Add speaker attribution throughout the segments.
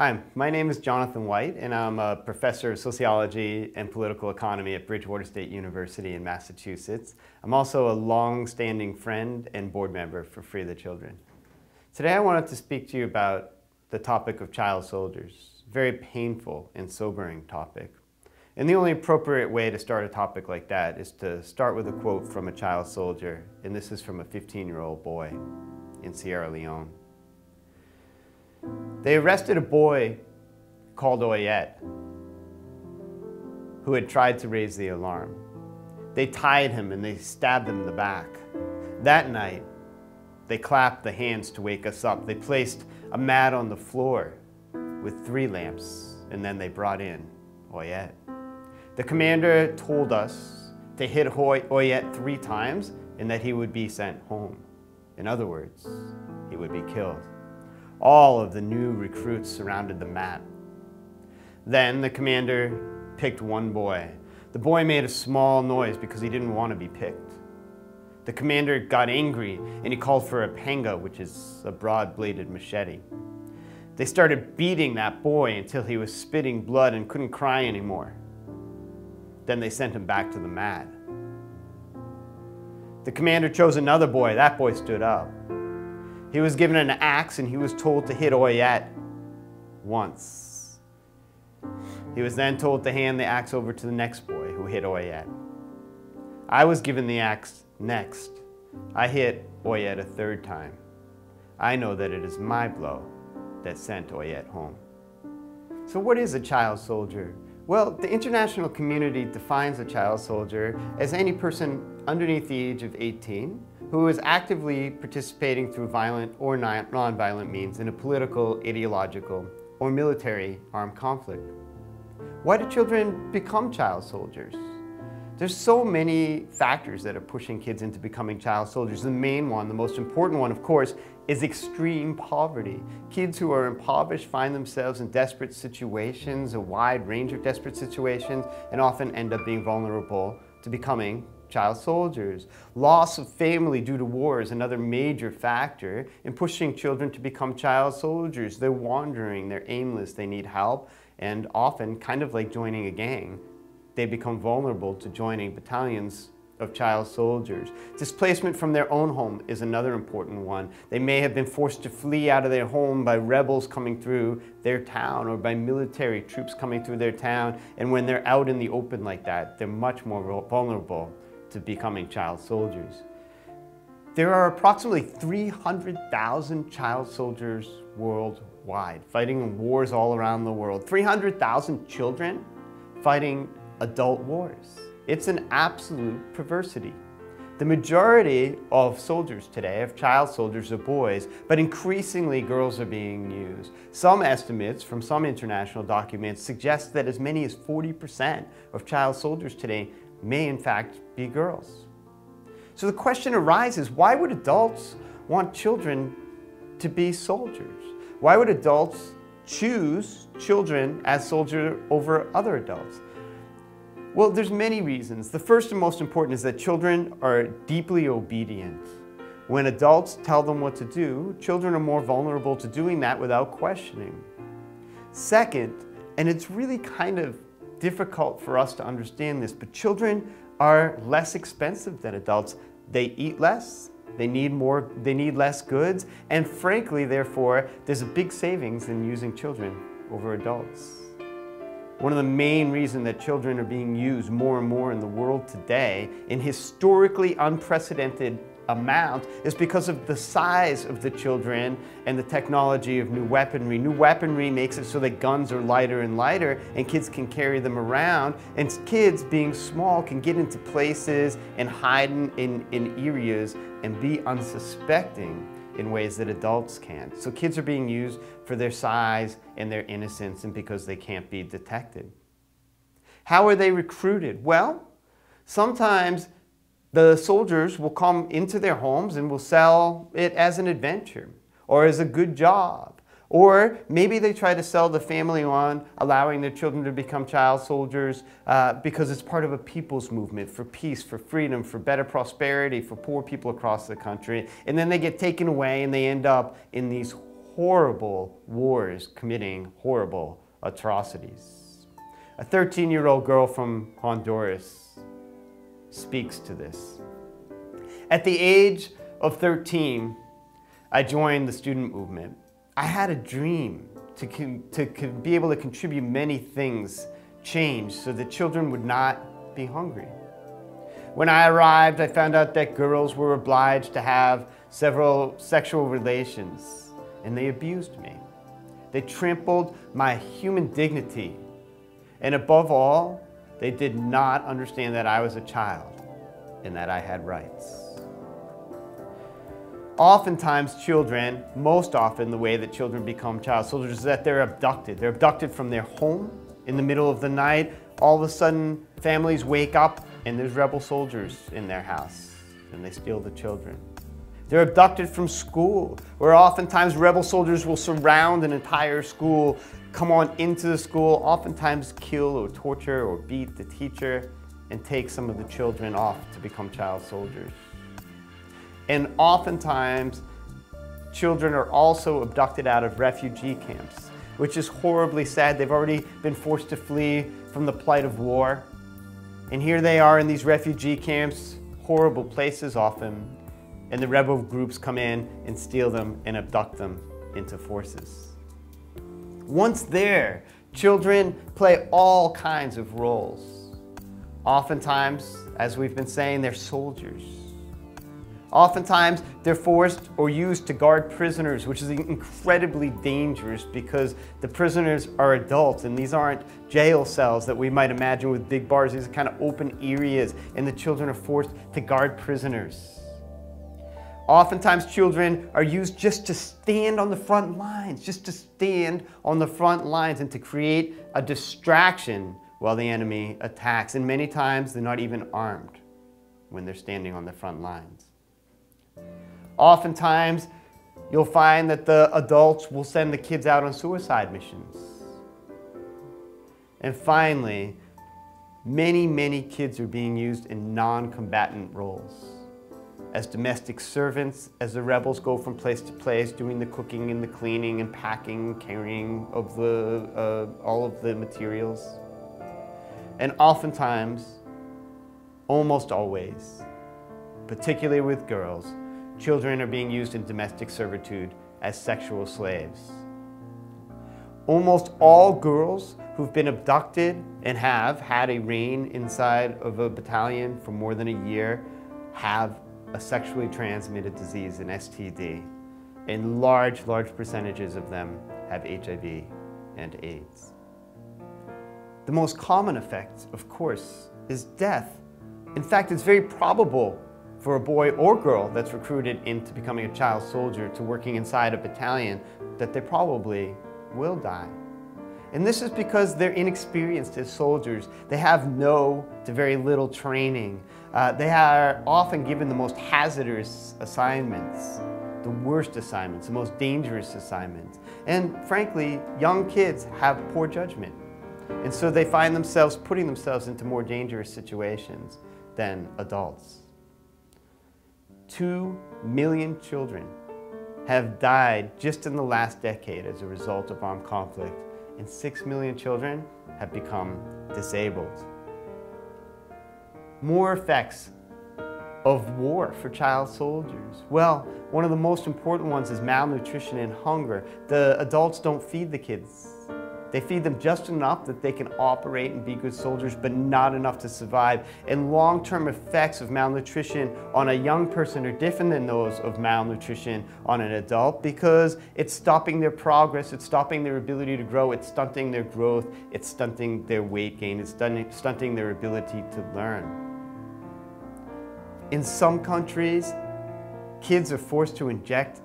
Speaker 1: Hi, my name is Jonathan White, and I'm a professor of sociology and political economy at Bridgewater State University in Massachusetts. I'm also a long-standing friend and board member for Free the Children. Today I wanted to speak to you about the topic of child soldiers, a very painful and sobering topic. And the only appropriate way to start a topic like that is to start with a quote from a child soldier, and this is from a 15-year-old boy in Sierra Leone. They arrested a boy called Oyet who had tried to raise the alarm. They tied him and they stabbed him in the back. That night, they clapped the hands to wake us up. They placed a mat on the floor with 3 lamps, and then they brought in Oyet. The commander told us to hit Oyet 3 times and that he would be sent home. In other words, he would be killed. All of the new recruits surrounded the mat. Then the commander picked one boy. The boy made a small noise because he didn't want to be picked. The commander got angry and he called for a panga, which is a broad-bladed machete. They started beating that boy until he was spitting blood and couldn't cry anymore. Then they sent him back to the mat. The commander chose another boy. That boy stood up. He was given an axe and he was told to hit Oyet once. He was then told to hand the axe over to the next boy who hit Oyet. I was given the axe next. I hit Oyet a 3rd time. I know that it is my blow that sent Oyet home. So what is a child soldier? Well, the international community defines a child soldier as any person underneath the age of 18 who is actively participating through violent or non-violent means in a political, ideological, or military armed conflict. Why do children become child soldiers? There's so many factors that are pushing kids into becoming child soldiers. The main one, the most important one, of course, is extreme poverty. Kids who are impoverished find themselves in desperate situations, a wide range of desperate situations, and often end up being vulnerable to becoming child soldiers. Loss of family due to war is another major factor in pushing children to become child soldiers. They're wandering, they're aimless, they need help, and often, kind of like joining a gang, they become vulnerable to joining battalions of child soldiers. Displacement from their own home is another important one. They may have been forced to flee out of their home by rebels coming through their town or by military troops coming through their town, and when they're out in the open like that, they're much more vulnerable to becoming child soldiers. There are approximately 300,000 child soldiers worldwide, fighting in wars all around the world. 300,000 children fighting adult wars. It's an absolute perversity. The majority of soldiers today, of child soldiers, are boys, but increasingly girls are being used. Some estimates from some international documents suggest that as many as 40% of child soldiers today may in fact be girls. So the question arises, why would adults want children to be soldiers? Why would adults choose children as soldiers over other adults? Well, there's many reasons. The first and most important is that children are deeply obedient. When adults tell them what to do, children are more vulnerable to doing that without questioning. Second, and it's really kind of difficult for us to understand this, but children are less expensive than adults. They eat less, they need less goods, and frankly, therefore, there's a big savings in using children over adults. One of the main reasons that children are being used more and more in the world today in historically unprecedented amount is because of the size of the children and the technology of new weaponry. New weaponry makes it so that guns are lighter and lighter and kids can carry them around, and kids being small can get into places and hide in areas and be unsuspecting in ways that adults can't. So kids are being used for their size and their innocence and because they can't be detected. How are they recruited? Well, sometimes the soldiers will come into their homes and will sell it as an adventure or as a good job. Or maybe they try to sell the family on allowing their children to become child soldiers because it's part of a people's movement for peace, for freedom, for better prosperity, for poor people across the country. And then they get taken away and they end up in these horrible wars, committing horrible atrocities. A 13-year-old girl from Honduras speaks to this. At the age of 13, I joined the student movement. I had a dream to be able to contribute many things, change, so that children would not be hungry. When I arrived, I found out that girls were obliged to have several sexual relations, and they abused me. They trampled my human dignity, and above all, they did not understand that I was a child and that I had rights. Oftentimes children, most often the way that children become child soldiers is that they're abducted. They're abducted from their home in the middle of the night. All of a sudden, families wake up and there's rebel soldiers in their house and they steal the children. They're abducted from school, where oftentimes rebel soldiers will surround an entire school, come on into the school, oftentimes kill or torture or beat the teacher and take some of the children off to become child soldiers. And oftentimes, children are also abducted out of refugee camps, which is horribly sad. They've already been forced to flee from the plight of war. And here they are in these refugee camps, horrible places often, and the rebel groups come in and steal them and abduct them into forces. Once there, children play all kinds of roles. Oftentimes, as we've been saying, they're soldiers. Oftentimes, they're forced or used to guard prisoners, which is incredibly dangerous because the prisoners are adults and these aren't jail cells that we might imagine with big bars. These are kind of open areas and the children are forced to guard prisoners. Oftentimes, children are used just to stand on the front lines, and to create a distraction while the enemy attacks. And many times, they're not even armed when they're standing on the front lines. Oftentimes, you'll find that the adults will send the kids out on suicide missions. And finally, many kids are being used in non-combatant roles. As domestic servants, as the rebels go from place to place, doing the cooking and the cleaning and packing, carrying of all of the materials. And oftentimes, almost always, particularly with girls, children are being used in domestic servitude as sexual slaves. Almost all girls who've been abducted and have had a reign inside of a battalion for more than a year have a sexually transmitted disease, an STD, and large percentages of them have HIV and AIDS. The most common effect, of course, is death. In fact, it's very probable for a boy or girl that's recruited into becoming a child soldier to working inside a battalion that they probably will die. And this is because they're inexperienced as soldiers. They have no to very little training. They are often given the most hazardous assignments, the worst assignments, the most dangerous assignments. And frankly, young kids have poor judgment. And so they find themselves putting themselves into more dangerous situations than adults. 2 million children have died just in the last decade as a result of armed conflict, and 6 million children have become disabled. More effects of war for child soldiers. Well, one of the most important ones is malnutrition and hunger. The adults don't feed the kids. They feed them just enough that they can operate and be good soldiers, but not enough to survive. And long-term effects of malnutrition on a young person are different than those of malnutrition on an adult because it's stopping their progress, it's stopping their ability to grow, it's stunting their growth, it's stunting their weight gain, it's stunting their ability to learn. In some countries, kids are forced to inject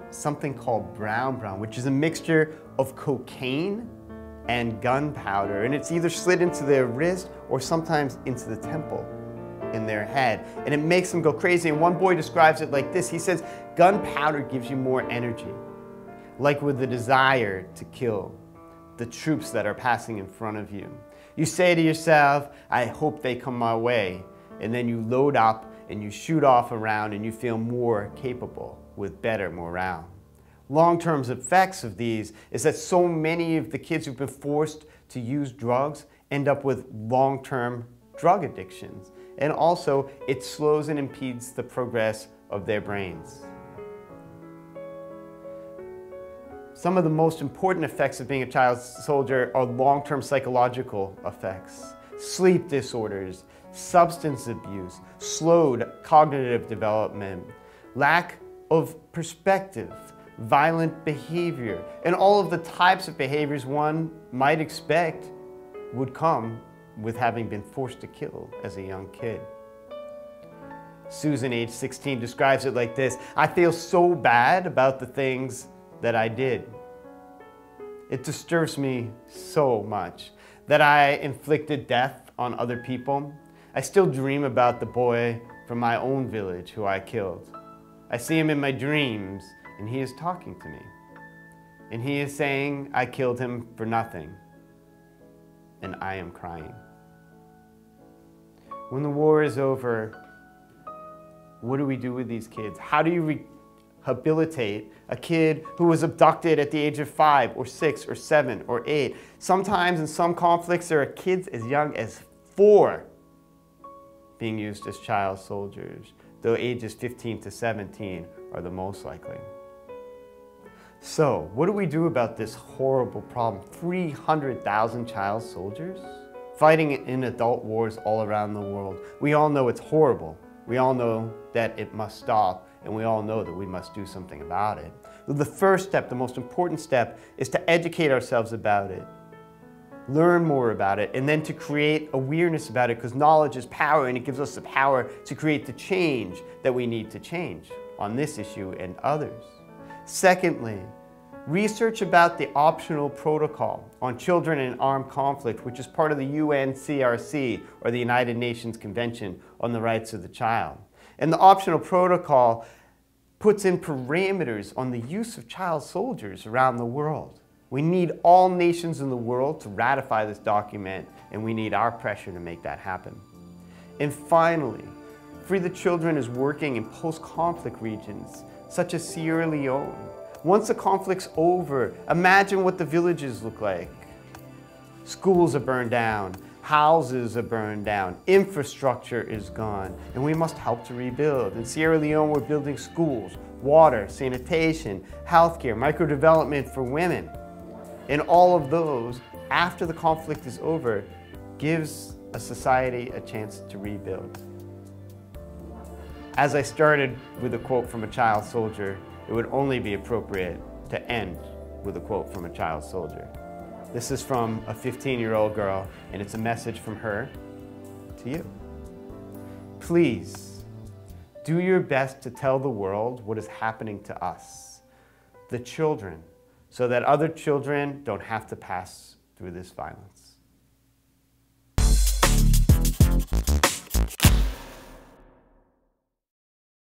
Speaker 1: something called brown, which is a mixture of cocaine and gunpowder, and it's either slid into their wrist or sometimes into the temple in their head, and it makes them go crazy. And one boy describes it like this. He says, gunpowder gives you more energy, like with the desire to kill the troops that are passing in front of you. You say to yourself, I hope they come my way, and then you load up and you shoot off around and you feel more capable with better morale. Long-term effects of these is that so many of the kids who've been forced to use drugs end up with long-term drug addictions. And also, it slows and impedes the progress of their brains. Some of the most important effects of being a child soldier are long-term psychological effects. Sleep disorders, substance abuse, slowed cognitive development, lack of perspective, violent behavior, and all of the types of behaviors one might expect would come with having been forced to kill as a young kid. Susan, age 16, describes it like this: "I feel so bad about the things that I did. It disturbs me so much that I inflicted death on other people. I still dream about the boy from my own village who I killed. I see him in my dreams, and he is talking to me. And he is saying I killed him for nothing. And I am crying." When the war is over, what do we do with these kids? How do you rehabilitate a kid who was abducted at the age of 5 or 6 or 7 or 8? Sometimes in some conflicts there are kids as young as 4 being used as child soldiers, though ages 15 to 17 are the most likely. So, what do we do about this horrible problem? 300,000 child soldiers fighting in adult wars all around the world. We all know it's horrible. We all know that it must stop, and we all know that we must do something about it. The first step, the most important step, is to educate ourselves about it, learn more about it, and then to create awareness about it, because knowledge is power, and it gives us the power to create the change that we need to change on this issue and others. Secondly, research about the optional protocol on children in armed conflict, which is part of the UNCRC, or the United Nations Convention on the Rights of the Child. And the optional protocol puts in parameters on the use of child soldiers around the world. We need all nations in the world to ratify this document, and we need our pressure to make that happen. And finally, Free the Children is working in post-conflict regions, such as Sierra Leone. Once the conflict's over, imagine what the villages look like. Schools are burned down, houses are burned down, infrastructure is gone, and we must help to rebuild. In Sierra Leone, we're building schools, water, sanitation, healthcare, microdevelopment for women. And all of those, after the conflict is over, gives a society a chance to rebuild. As I started with a quote from a child soldier, it would only be appropriate to end with a quote from a child soldier. This is from a 15-year-old girl, and it's a message from her to you. Please, do your best to tell the world what is happening to us, the children, so that other children don't have to pass through this violence.